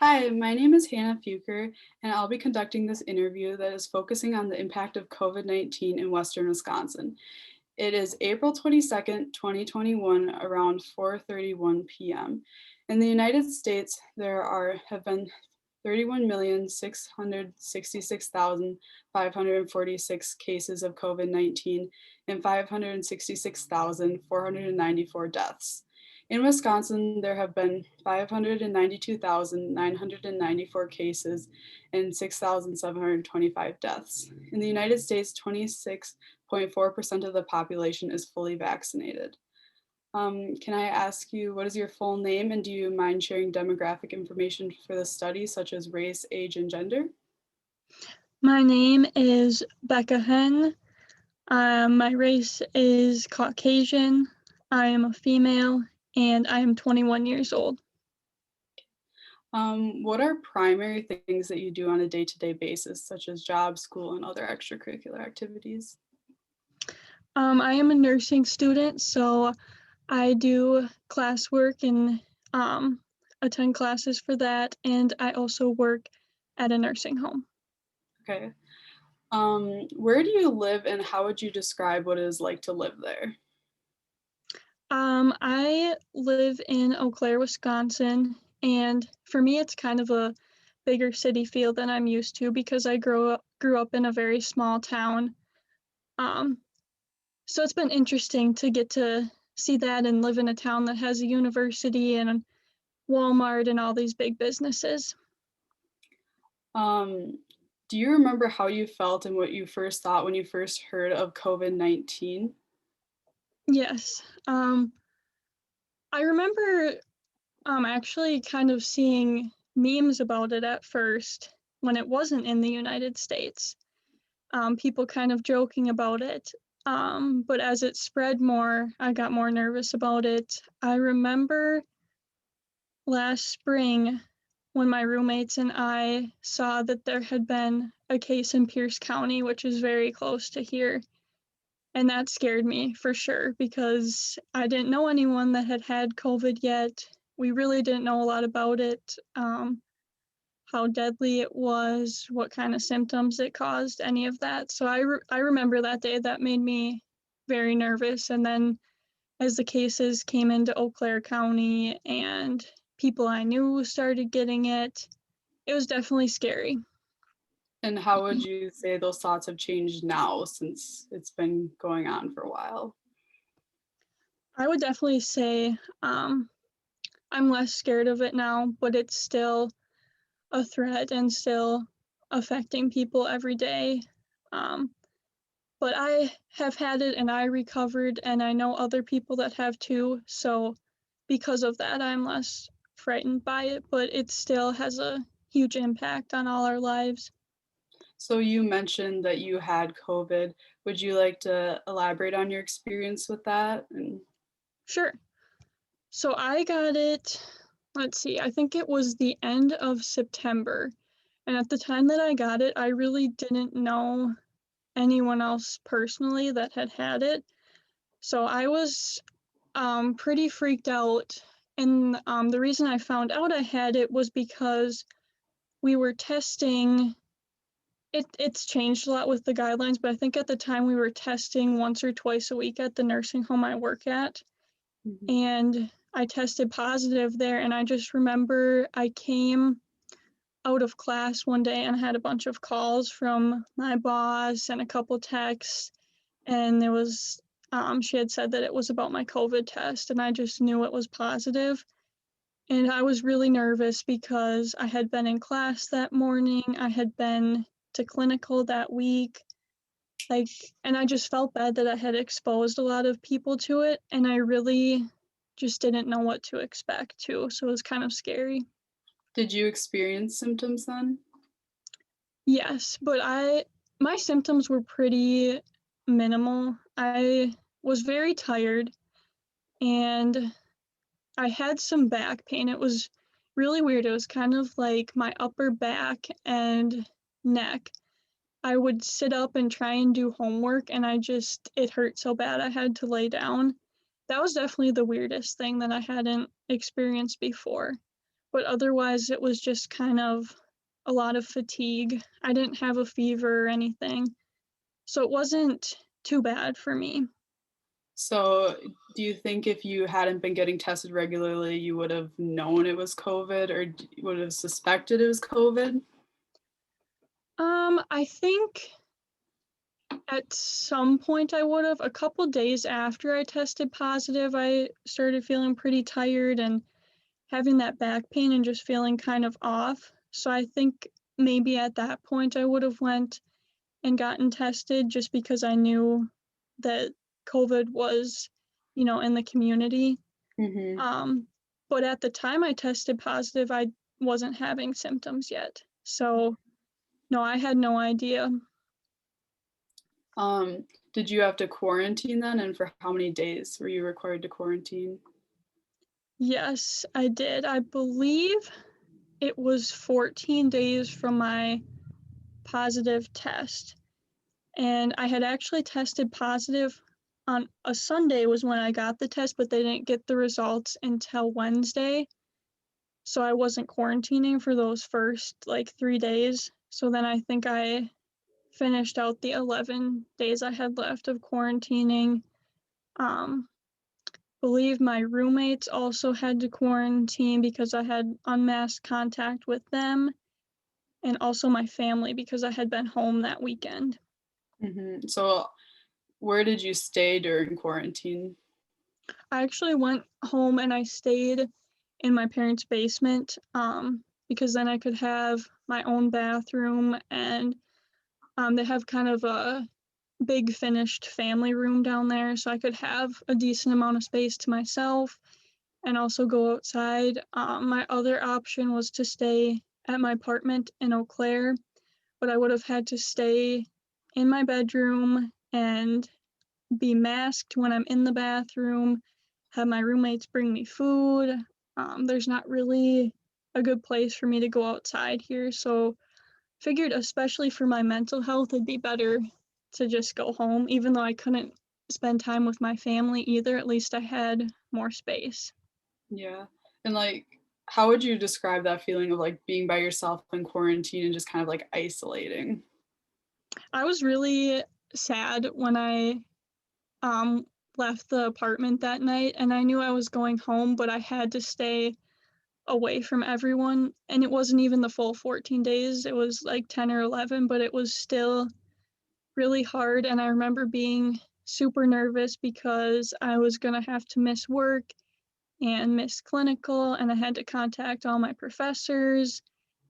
Hi, my name is Hannah Fuker, and I'll be conducting this interview that is focusing on the impact of COVID-19 in Western Wisconsin. It is April 22nd, 2021, around 4:31 p.m. In the United States, have been 31,666,546 cases of COVID-19 and 566,494 deaths. In Wisconsin, there have been 592,994 cases and 6,725 deaths. In the United States, 26.4% of the population is fully vaccinated. Can I ask you, what is your full name, and do you mind sharing demographic information for the study, such as race, age, and gender? My name is Bekah Henn. My race is Caucasian. I am a female, and I am 21 years old. What are primary things that you do on a day-to-day basis, such as job, school, and other extracurricular activities? I am a nursing student, so I do classwork and attend classes for that, and I also work at a nursing home. Okay. Where do you live, and how would you describe what it is like to live there? I live in Eau Claire, Wisconsin, and for me, it's kind of a bigger city feel than I'm used to because I grew up in a very small town. Um, so it's been interesting to get to see that and live in a town that has a university and a Walmart and all these big businesses. Um, do you remember how you felt and what you first thought when you first heard of COVID-19? Yes. I remember actually kind of seeing memes about it at first when it wasn't in the United States. People kind of joking about it. But as it spread more, I got more nervous about it. I remember last spring when my roommates and I saw that there had been a case in Pierce County, which is very close to here. And that scared me for sure because I didn't know anyone that had had COVID yet. We really didn't know a lot about it, how deadly it was, what kind of symptoms it caused, any of that. So I remember that day. That made me very nervous. And then as the cases came into Eau Claire County and people I knew started getting it, it was definitely scary. And how would you say those thoughts have changed now since it's been going on for a while? I would definitely say I'm less scared of it now, but it's still a threat and still affecting people every day. Um, but I have had it and I recovered, and I know other people that have too. So because of that, I'm less frightened by it, but it still has a huge impact on all our lives. So you mentioned that you had COVID. Would you like to elaborate on your experience with that? And Sure. So I got it, let's see, I think it was the end of September. And at the time that I got it, I really didn't know anyone else personally that had had it. So I was pretty freaked out. And the reason I found out I had it was because we were testing. It's changed a lot with the guidelines, but I think at the time we were testing once or twice a week at the nursing home I work at. Mhm. And I tested positive there. And I just remember I came out of class one day and had a bunch of calls from my boss and a couple texts. And there was, she had said that it was about my COVID test, and I just knew it was positive. And I was really nervous because I had been in class that morning, I had been to clinical that week, like, and I just felt bad that I had exposed a lot of people to it, and I really just didn't know what to expect too, so it was kind of scary. Did you experience symptoms then? Yes, but my symptoms were pretty minimal. I was very tired and I had some back pain. It was really weird. It was kind of like my upper back and neck. I would sit up and try and do homework, and it hurt so bad I had to lay down. That was definitely the weirdest thing that I hadn't experienced before. but otherwise it was just kind of a lot of fatigue. I didn't have a fever or anything, so it wasn't too bad for me. So, do you think if you hadn't been getting tested regularly, you would have known it was COVID or would have suspected it was COVID? I think at some point I would have. A couple days after I tested positive, I started feeling pretty tired and having that back pain and just feeling kind of off. So I think maybe at that point I would have went and gotten tested just because I knew that COVID was, in the community. Mhm. Um, but at the time I tested positive, I wasn't having symptoms yet. So no, I had no idea. Um, did you have to quarantine then, and for how many days were you required to quarantine? Yes, I did. I believe it was 14 days from my positive test. And I had actually tested positive on a Sunday was when I got the test, but they didn't get the results until Wednesday. So I wasn't quarantining for those first like 3 days. So then I think I finished out the 11 days I had left of quarantining. Um, believe my roommates also had to quarantine because I had unmasked contact with them, and also my family because I had been home that weekend. Mhm. So, where did you stay during quarantine? I actually went home and I stayed in my parents' basement, because then I could have my own bathroom, and they have kind of a big finished family room down there, so I could have a decent amount of space to myself and also go outside. My other option was to stay at my apartment in Eau Claire, but I would have had to stay in my bedroom and be masked when I'm in the bathroom, have my roommates bring me food. There's not really a good place for me to go outside here, so figured especially for my mental health, it'd be better to just go home, even though I couldn't spend time with my family either. At least I had more space. Yeah. And, like, how would you describe that feeling of, like, being by yourself in quarantine and just kind of, like, isolating? I was really sad when I um, left the apartment that night, and I knew I was going home, but I had to stay away from everyone. And it wasn't even the full 14 days, it was like 10 or 11, but it was still really hard. And I remember being super nervous because I was going to have to miss work and miss clinical, and I had to contact all my professors.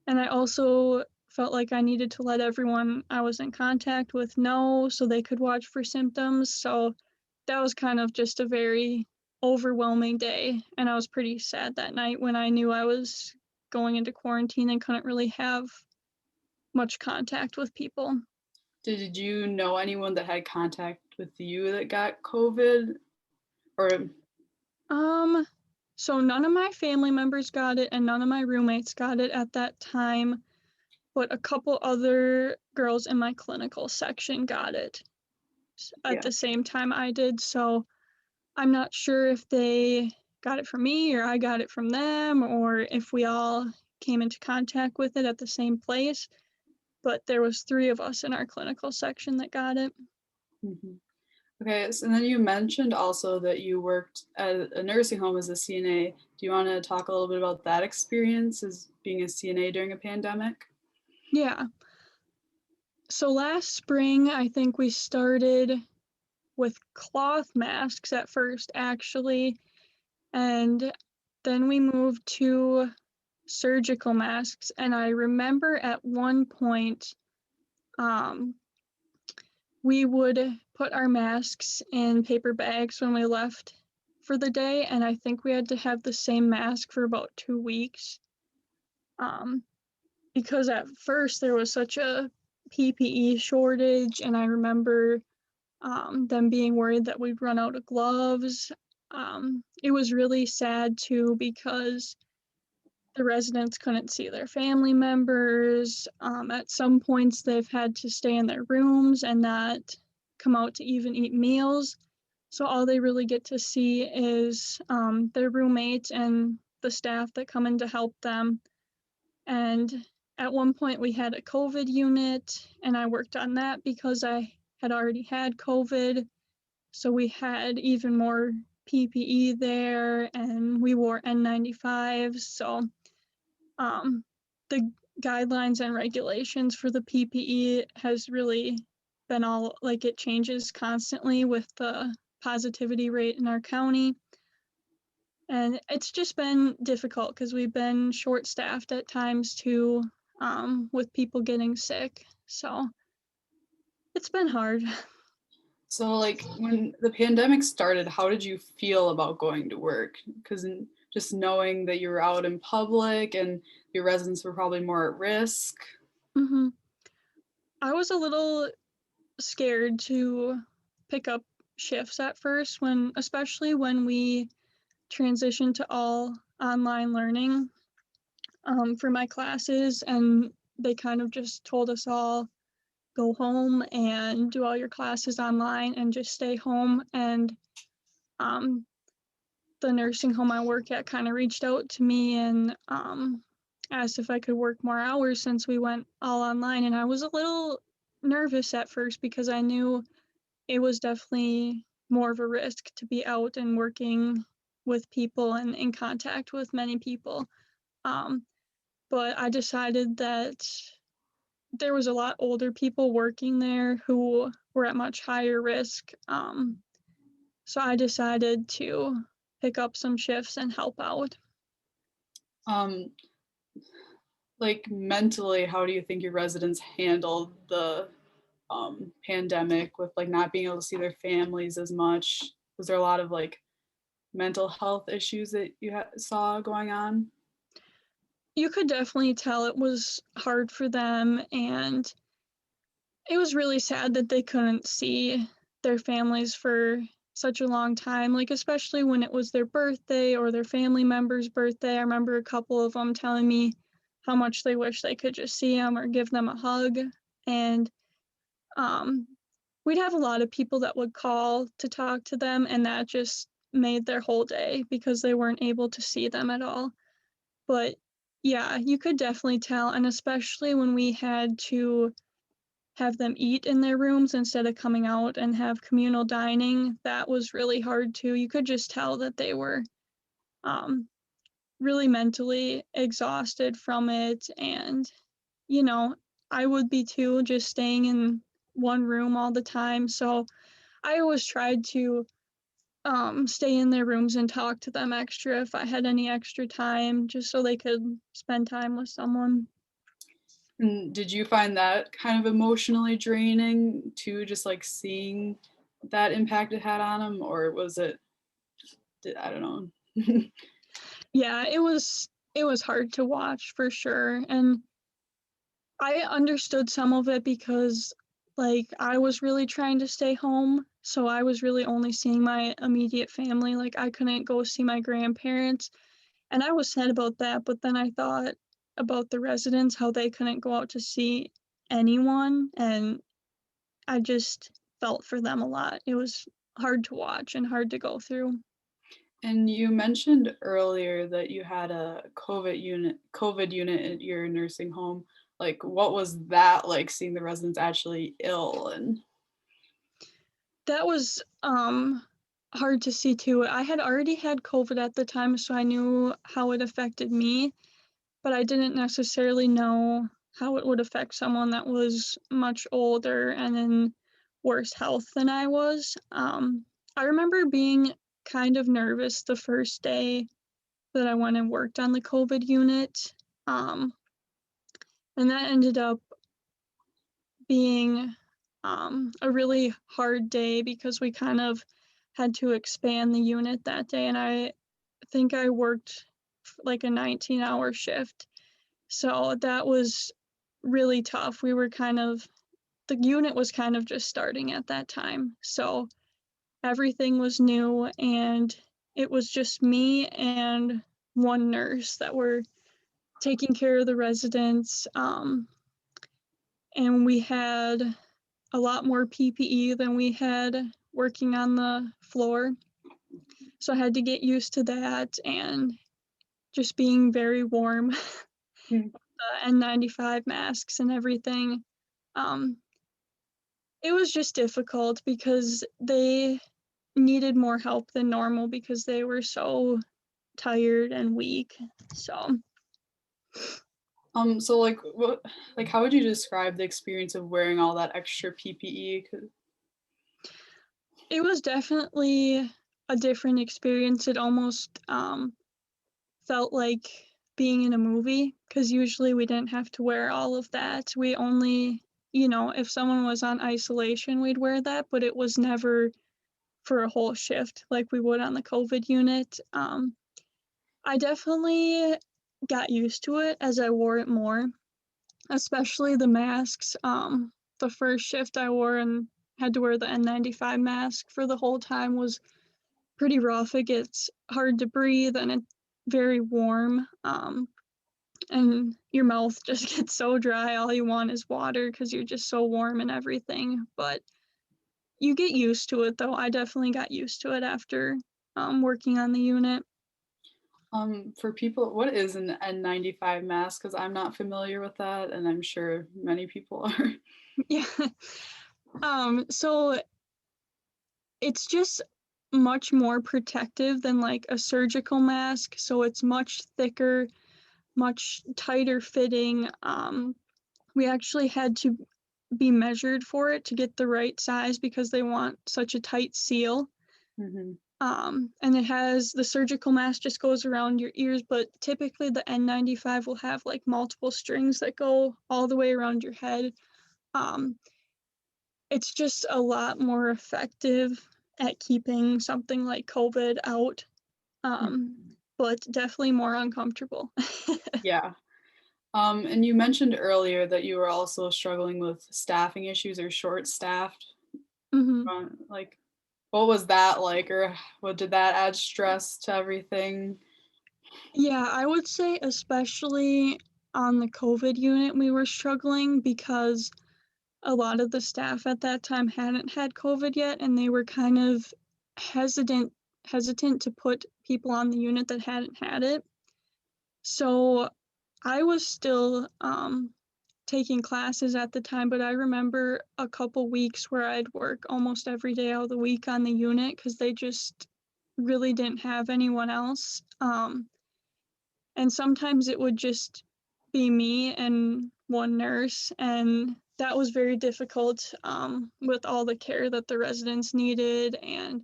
And I also felt like I needed to let everyone I was in contact with know so they could watch for symptoms. So that was kind of just a very overwhelming day. And I was pretty sad that night when I knew I was going into quarantine and couldn't really have much contact with people. Did you know anyone that had contact with you that got COVID? Or Um, so none of my family members got it and none of my roommates got it at that time, but a couple other girls in my clinical section got it at yeah. the same time I did. So I'm not sure if they got it from me or I got it from them or if we all came into contact with it at the same place, but there was 3 of us in our clinical section that got it. Mhm. Okay, so and then you mentioned also that you worked at a nursing home as a CNA. Do you wanna talk a little bit about that experience as being a CNA during a pandemic? Yeah. So last spring, I think we started with cloth masks at first, actually, and then we moved to surgical masks. And I remember at one point, um, we would put our masks in paper bags when we left for the day, and I think we had to have the same mask for about 2 weeks. Um, because at first there was such a PPE shortage, and I remember them being worried that we'd run out of gloves. It was really sad too because the residents couldn't see their family members. At some points, they've had to stay in their rooms and not come out to even eat meals. So all they really get to see is their roommates and the staff that come in to help them. And at one point we had a COVID unit, and I worked on that because I had already had COVID. So we had even more PPE there, and we wore N95s. So the guidelines and regulations for the PPE has really been all like it changes constantly with the positivity rate in our county. And it's just been difficult because we've been short staffed at times too, with people getting sick. So it's been hard. So, like, when the pandemic started, how did you feel about going to work? Because just knowing that you were out in public and your residents were probably more at risk. hmm I was a little scared to pick up shifts at first, especially when we transitioned to all online learning for my classes, and they kind of just told us all go home and do all your classes online and just stay home. And um, the nursing home I work at kind of reached out to me and asked if I could work more hours since we went all online. And I was a little nervous at first because I knew it was definitely more of a risk to be out and working with people and in contact with many people. Um, but I decided that there was a lot older people working there who were at much higher risk. So I decided to pick up some shifts and help out. Um, like mentally, how do you think your residents handled the pandemic with like not being able to see their families as much? Was there a lot of like mental health issues that you saw going on? You could definitely tell it was hard for them, and it was really sad that they couldn't see their families for such a long time, like especially when it was their birthday or their family member's birthday. I remember a couple of them telling me how much they wish they could just see them or give them a hug. And um, we'd have a lot of people that would call to talk to them, and that just made their whole day because they weren't able to see them at all. But yeah, you could definitely tell, and especially when we had to have them eat in their rooms instead of coming out and have communal dining, that was really hard too. You could just tell that they were um, really mentally exhausted from it. And, you know, I would be too, just staying in one room all the time. So I always tried to stay in their rooms and talk to them extra if I had any extra time, just so they could spend time with someone. And did you find that kind of emotionally draining too, just like seeing that impact it had on them, or was it, I don't know. Yeah, it was hard to watch for sure. And I understood some of it because like I was really trying to stay home, so I was really only seeing my immediate family. Like I couldn't go see my grandparents, and I was sad about that, but then I thought about the residents, how they couldn't go out to see anyone, and I just felt for them a lot. It was hard to watch and hard to go through. And you mentioned earlier that you had a COVID unit at your nursing home. Like, what was that like seeing the residents actually ill and That was hard to see too. I had already had COVID at the time, so I knew how it affected me, but I didn't necessarily know how it would affect someone that was much older and in worse health than I was. I remember being kind of nervous the first day that I went and worked on the COVID unit. Um, and that ended up being a really hard day because we kind of had to expand the unit that day. And I think I worked like a 19-hour shift. So that was really tough. The unit was kind of just starting at that time. So everything was new, and it was just me and one nurse that were taking care of the residents. And we had a lot more PPE than we had working on the floor. So I had to get used to that. And just being very warm, Mm. the N95 masks and everything. Um, it was just difficult because they needed more help than normal because they were so tired and weak. So So like like how would you describe the experience of wearing all that extra PPE? it was definitely a different experience. It almost felt like being in a movie because usually we didn't have to wear all of that. We only, if someone was on isolation, we'd wear that, but it was never for a whole shift like we would on the COVID unit. I definitely got used to it as I wore it more, especially the masks. The first shift I wore and had to wear the N95 mask for the whole time was pretty rough. It gets hard to breathe and it's very warm. And your mouth just gets so dry. All you want is water because you're just so warm and everything. But you get used to it, though. I definitely got used to it after working on the unit. For people, what is an N95 mask? Because I'm not familiar with that, and I'm sure many people are. Yeah. So it's just much more protective than like a surgical mask. So it's much thicker, much tighter fitting. We actually had to be measured for it to get the right size because they want such a tight seal. Hmm. And it has the surgical mask just goes around your ears, but typically the N95 will have like multiple strings that go all the way around your head. Um, it's just a lot more effective at keeping something like COVID out, but definitely more uncomfortable. Yeah. And you mentioned earlier that you were also struggling with staffing issues or short staffed. Hmm. Like, what was that like, or what did that add stress to everything? Yeah, I would say especially on the COVID unit, we were struggling because a lot of the staff at that time hadn't had COVID yet, and they were kind of hesitant hesitant to put people on the unit that hadn't had it. So I was still taking classes at the time, but I remember a couple weeks where I'd work almost every day of the week on the unit because they just really didn't have anyone else. And sometimes it would just be me and one nurse, and that was very difficult with all the care that the residents needed and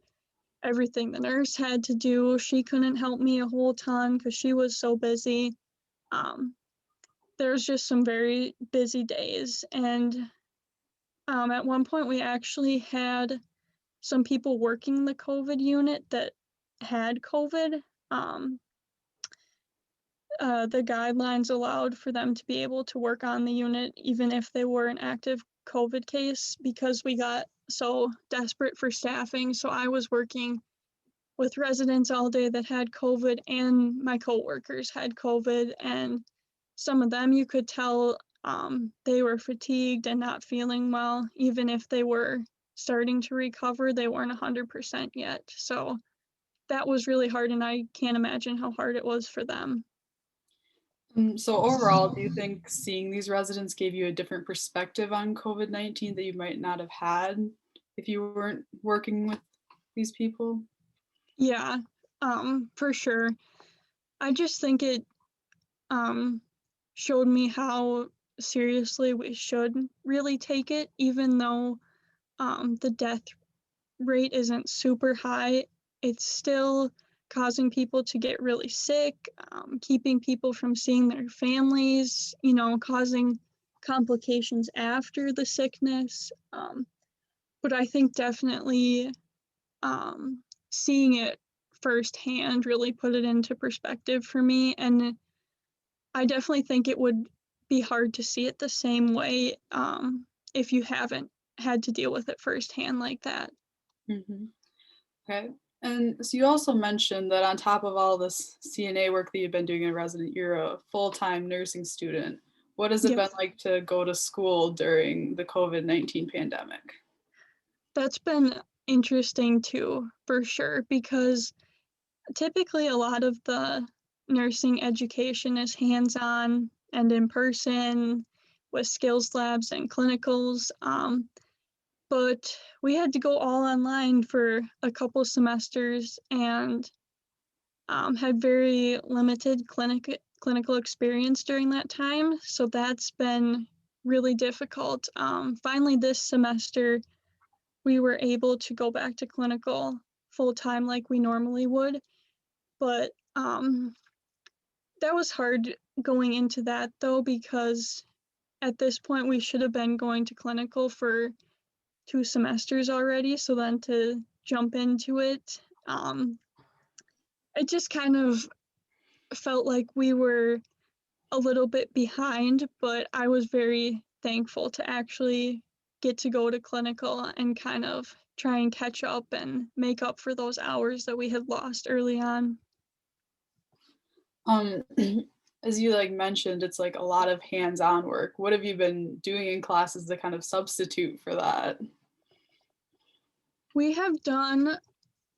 everything the nurse had to do. She couldn't help me a whole ton because she was so busy. Um, there was just some very busy days, and at one point we actually had some people working the COVID unit that had COVID. Um, the guidelines allowed for them to be able to work on the unit even if they were an active COVID case because we got so desperate for staffing. So I was working with residents all day that had COVID, and my coworkers had COVID, and some of them you could tell they were fatigued and not feeling well. Even if they were starting to recover, they weren't 100% yet. So that was really hard, and I can't imagine how hard it was for them. So overall, do you think seeing these residents gave you a different perspective on COVID-19 that you might not have had if you weren't working with these people? Yeah, for sure. I just think it um, showed me how seriously we should really take it, even though the death rate isn't super high. It's still causing people to get really sick, keeping people from seeing their families, causing complications after the sickness. But I think definitely um, seeing it firsthand really put it into perspective for me. And I definitely think it would be hard to see it the same way if you haven't had to deal with it firsthand like that. Hmm. Okay. And so you also mentioned that on top of all this CNA work that you've been doing in resident, you're a full-time nursing student. What has it Yep. been like to go to school during the COVID-19 pandemic? That's been interesting too, for sure, because typically a lot of the nursing education is hands-on and in person with skills labs and clinicals. But we had to go all online for a couple semesters and had very limited clinical experience during that time. So that's been really difficult. Finally, this semester, we were able to go back to clinical full time like we normally would. But that was hard going into that though, because at this point we should have been going to clinical for 2 semesters already. So then to jump into it, it just kind of felt like we were a little bit behind, but I was very thankful to actually get to go to clinical and kind of try and catch up and make up for those hours that we had lost early on. Um, as you like mentioned, it's like a lot of hands-on work. What have you been doing in classes to kind of substitute for that? We have done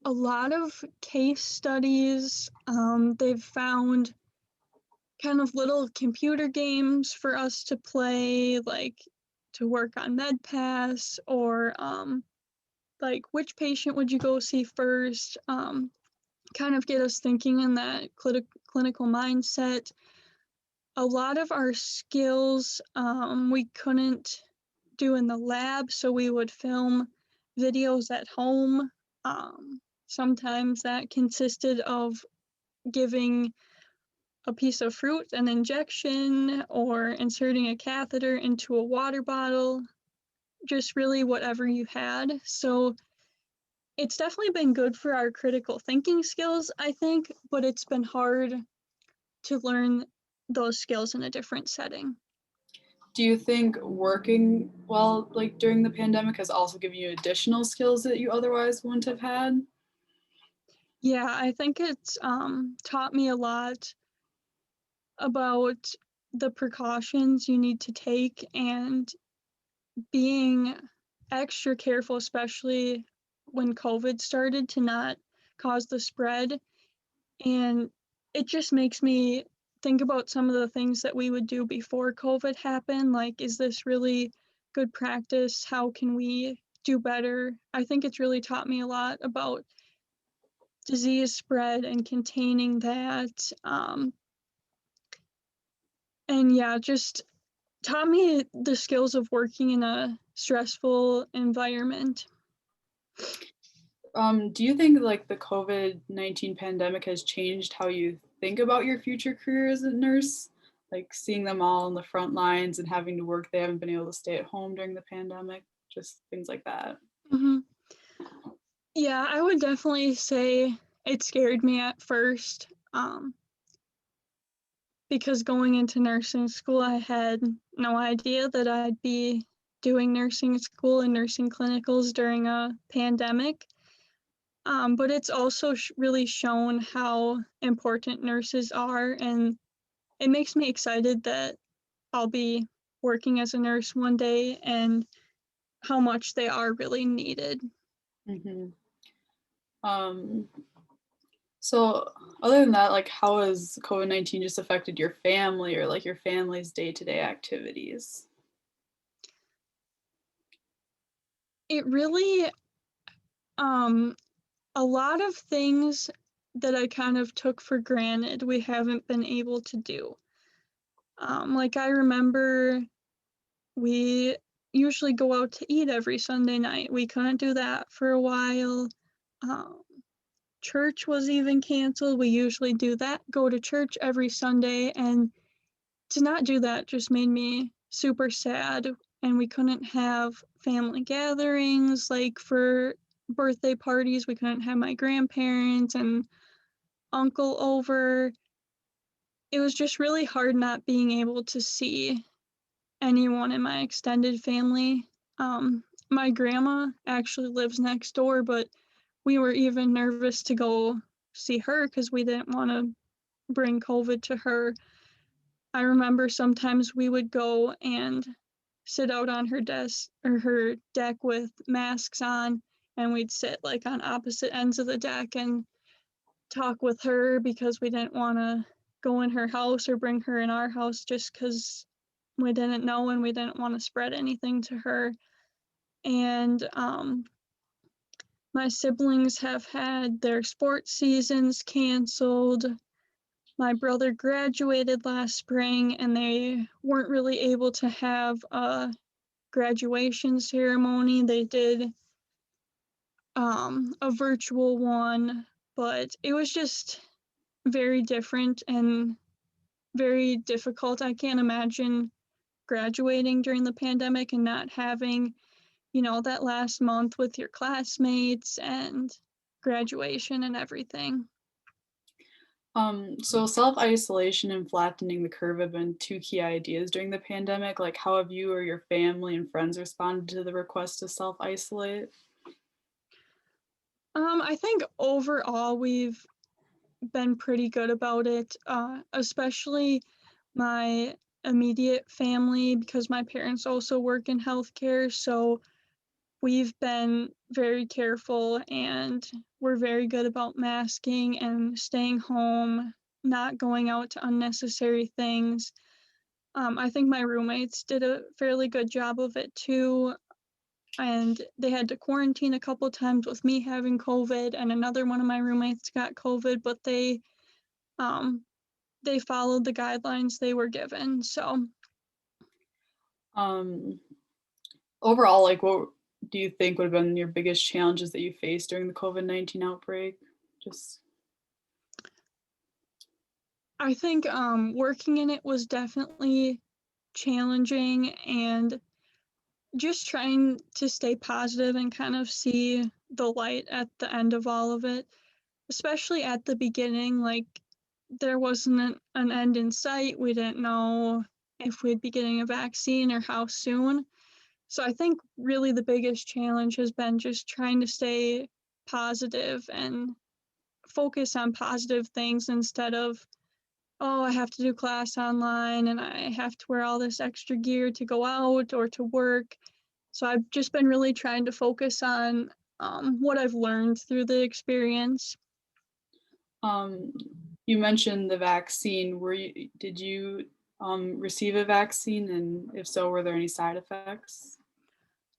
a lot of case studies. They've found kind of little computer games for us to play, like to work on MedPass or like which patient would you go see first, kind of get us thinking in that clinical mindset. A lot of our skills we couldn't do in the lab, so we would film videos at home. Sometimes that consisted of giving a piece of fruit an injection or inserting a catheter into a water bottle, just really whatever you had. So it's definitely been good for our critical thinking skills, I think, but it's been hard to learn those skills in a different setting. Do you think working well like during the pandemic has also given you additional skills that you otherwise wouldn't have had? Yeah, I think it's taught me a lot about the precautions you need to take and being extra careful, especially when COVID started, to not cause the spread. And it just makes me think about some of the things that we would do before COVID happened. Like, is this really good practice? How can we do better? I think it's really taught me a lot about disease spread and containing that. And yeah, just taught me the skills of working in a stressful environment. Do you think like the COVID-19 pandemic has changed how you think about your future career as a nurse? Like seeing them all in the front lines and having to work, they haven't been able to stay at home during the pandemic, just things like that. Hmm. Yeah, I would definitely say it scared me at first, because going into nursing school, I had no idea that I'd be doing nursing school and nursing clinicals during a pandemic. But it's also really shown how important nurses are, and it makes me excited that I'll be working as a nurse one day and how much they are really needed. Hmm. Um, so other than that, like how has COVID-19 just affected your family or like your family's day-to-day activities? It really, um, a lot of things that I kind of took for granted we haven't been able to do. Like I remember we usually go out to eat every Sunday night. We couldn't do that for a while. Um, Church was even canceled. We usually do that, go to church every Sunday, and to not do that just made me super sad. And we couldn't have family gatherings like for birthday parties. We couldn't have my grandparents and uncle over. It was just really hard not being able to see anyone in my extended family. My grandma actually lives next door, but we were even nervous to go see her because we didn't want to bring COVID to her. I remember sometimes we would go and sit out on her desk or her deck with masks on, and we'd sit like on opposite ends of the deck and talk with her because we didn't want to go in her house or bring her in our house just because we didn't know and we didn't want to spread anything to her. And my siblings have had their sports seasons canceled. My brother graduated last spring and they weren't really able to have a graduation ceremony. They did a virtual one, but it was just very different and very difficult. I can't imagine graduating during the pandemic and not having, that last month with your classmates and graduation and everything. So self-isolation and flattening the curve have been two key ideas during the pandemic. Like, how have you or your family and friends responded to the request to self-isolate? I think overall we've been pretty good about it, especially my immediate family because my parents also work in healthcare. So we've been very careful and we're very good about masking and staying home, not going out to unnecessary things. I think my roommates did a fairly good job of it too. And they had to quarantine a couple times with me having COVID, and another one of my roommates got COVID, but um, they followed the guidelines they were given. So Um, Overall, like, what do you think would have been your biggest challenges that you faced during the COVID-19 outbreak? Just I think working in it was definitely challenging and just trying to stay positive and kind of see the light at the end of all of it, especially at the beginning. Like, there wasn't an end in sight. We didn't know if we'd be getting a vaccine or how soon. So I think really the biggest challenge has been just trying to stay positive and focus on positive things instead of, oh, I have to do class online and I have to wear all this extra gear to go out or to work. So I've just been really trying to focus on what I've learned through the experience. um, you mentioned the vaccine. Did you receive a vaccine, and if so, were there any side effects?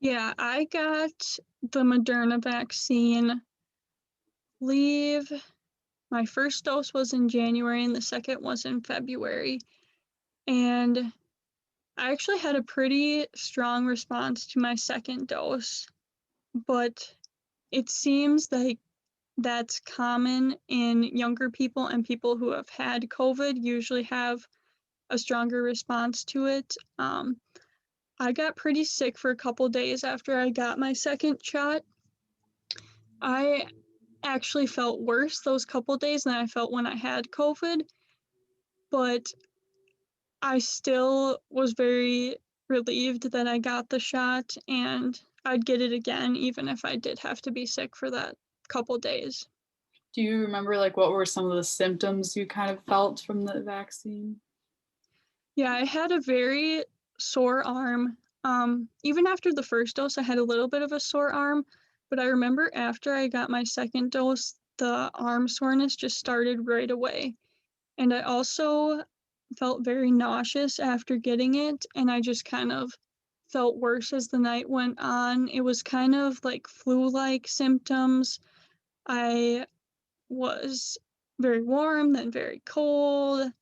Yeah, I got the Moderna vaccine. Leave. My first dose was in January and the second was in February. And I actually had a pretty strong response to my second dose, but it seems like that's common in younger people, and people who have had COVID usually have a stronger response to it. I got pretty sick for a couple days after I got my second shot. I actually felt worse those couple days than I felt when I had COVID, but I still was very relieved that I got the shot and I'd get it again even if I did have to be sick for that couple days. Do you remember like what were some of the symptoms you kind of felt from the vaccine? Yeah, I had a very sore arm. Even after the first dose, I had a little bit of a sore arm, but I remember after I got my second dose, the arm soreness just started right away. And I also felt very nauseous after getting it, and I just kind of felt worse as the night went on. It was kind of like flu-like symptoms. I was very warm, then very cold.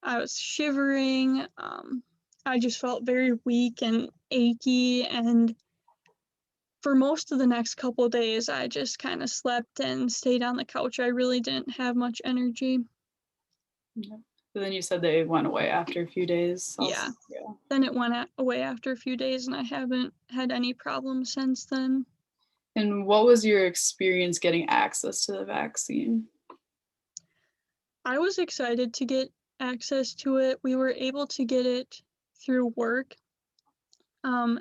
I was shivering. I just felt very weak and achy. And for most of the next couple of days, I just kind of slept and stayed on the couch. I really didn't have much energy. Yeah. But then you said they went away after a few days. Also, Yeah. yeah. Then it went away after a few days, and I haven't had any problems since then. And what was your experience getting access to the vaccine? I was excited to get access to it. We were able to get it through work. Um,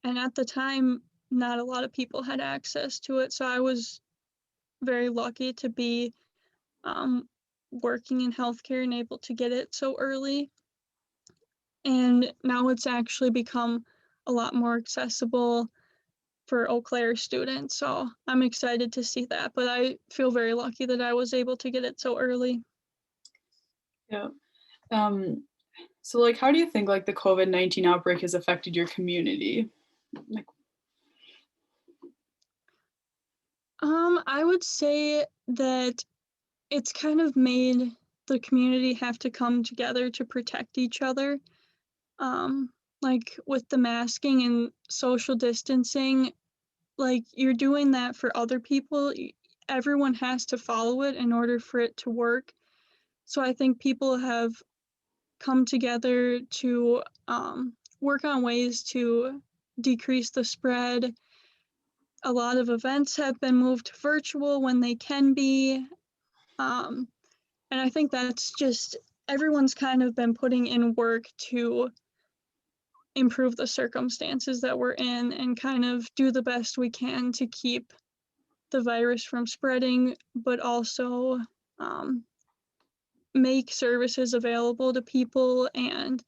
and at the time, not a lot of people had access to it. So I was very lucky to be um, working in healthcare and able to get it so early. And now it's actually become a lot more accessible for Eau Claire students. So I'm excited to see that. But I feel very lucky that I was able to get it so early. Yeah. Um, so like how do you think like the COVID-19 outbreak has affected your community? Like I would say that it's kind of made the community have to come together to protect each other. Um, like with the masking and social distancing, like you're doing that for other people. Everyone has to follow it in order for it to work. So I think people have come together to work on ways to decrease the spread. A lot of events have been moved to virtual when they can be. Um, and I think that's just everyone's kind of been putting in work to improve the circumstances that we're in and kind of do the best we can to keep the virus from spreading, but also um, make services available to people and,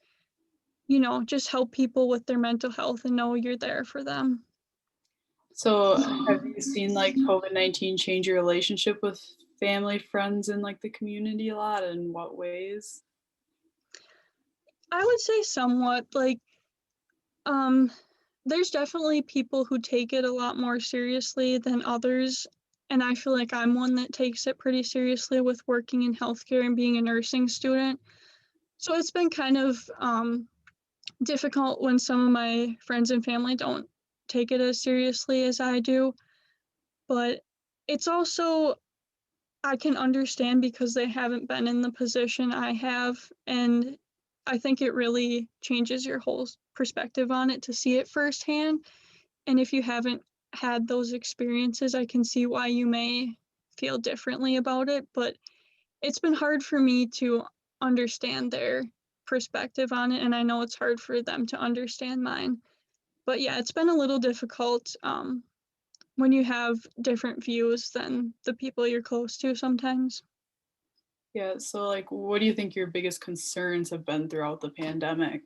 just help people with their mental health and know you're there for them. so have you seen like COVID-19 change your relationship with family, friends, and like the community a lot? In what ways? I would say somewhat like, um, there's definitely people who take it a lot more seriously than others. And I feel like I'm one that takes it pretty seriously with working in healthcare and being a nursing student. So it's been kind of difficult when some of my friends and family don't take it as seriously as I do. But it's also, I can understand because they haven't been in the position I have. And I think it really changes your whole perspective on it to see it firsthand. And if you haven't had those experiences, I can see why you may feel differently about it. But it's been hard for me to understand their perspective on it. And I know it's hard for them to understand mine. But yeah, it's been a little difficult when you have different views than the people you're close to sometimes. Yeah, so like what do you think your biggest concerns have been throughout the pandemic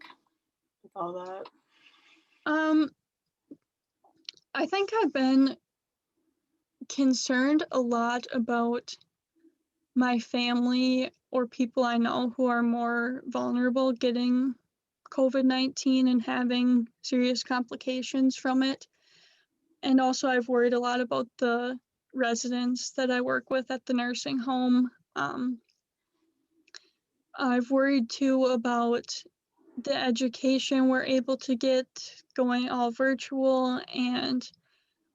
with all that? Um, I think I've been concerned a lot about my family or people I know who are more vulnerable getting COVID-19 and having serious complications from it. And also, I've worried a lot about the residents that I work with at the nursing home. I've worried too about the education we're able to get going all virtual and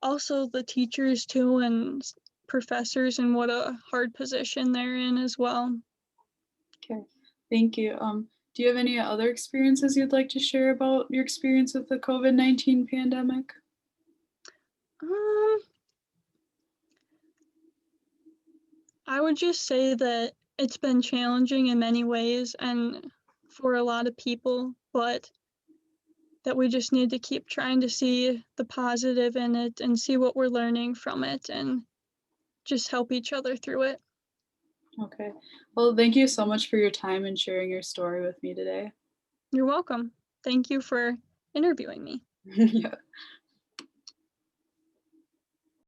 also the teachers too and professors and what a hard position they're in as well. Okay, thank you. Do you have any other experiences you'd like to share about your experience with the COVID-19 pandemic? Um, I would just say that it's been challenging in many ways and for a lot of people, but that we just need to keep trying to see the positive in it and see what we're learning from it and just help each other through it. Okay. Well, thank you so much for your time and sharing your story with me today. You're welcome. Thank you for interviewing me. Yeah.